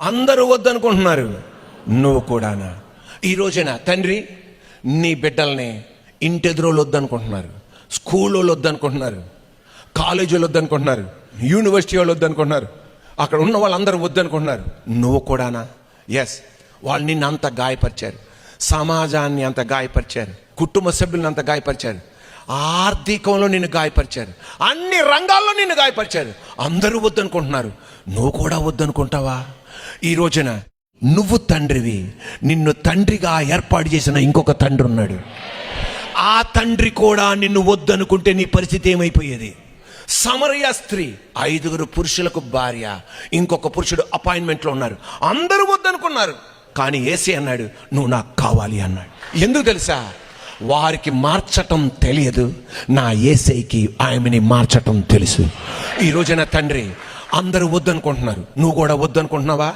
అందరూ వద్దనుకుంటున్నారు, నువ్వు కూడానా? ఈ రోజున తండ్రి నీ బిడ్డల్ని ఇంటెదురోళ్ళు వద్దనుకుంటున్నారు, స్కూల్ వాళ్ళు వద్దనుకుంటున్నారు, కాలేజీ వాళ్ళు వద్దనుకుంటున్నారు, యూనివర్సిటీ వాళ్ళు వద్దనుకుంటున్నారు, అక్కడ ఉన్న వాళ్ళందరూ వద్దనుకుంటున్నారు, నువ్వు కూడానా? ఎస్, వాళ్ళు నిన్ను అంత గాయపరిచారు, సమాజాన్ని అంత గాయపరిచారు, కుటుంబ సభ్యులను అంత గాయపరిచారు, ఆర్థికంలో నిన్ను గాయపరిచారు, అన్ని రంగాల్లో నిన్ను గాయపరిచారు. అందరూ వద్దనుకుంటున్నారు, నువ్వు కూడా వద్దనుకుంటావా? ఈ రోజున నువ్వు తండ్రివి, నిన్ను తండ్రిగా ఏర్పాటు చేసిన ఇంకొక తండ్రి ఉన్నాడు. ఆ తండ్రి కూడా నిన్ను వద్దనుకుంటే నీ పరిస్థితి ఏమైపోయేది? సమరయ స్త్రీ 5 పురుషులకు భార్య, ఇంకొక పురుషుడు అపాయింట్మెంట్లో ఉన్నారు, అందరూ వద్దనుకున్నారు. కానీ యేసే అన్నాడు, నువ్వు నాకు కావాలి అన్నాడు. ఎందుకు తెలుసా? వారికి మార్చటం తెలియదు, నా యేసేకి ఆమెని మార్చటం తెలుసు. ఈ రోజున తండ్రి అందరూ వద్దనుకుంటున్నారు, నువ్వు కూడా వద్దనుకుంటున్నావా?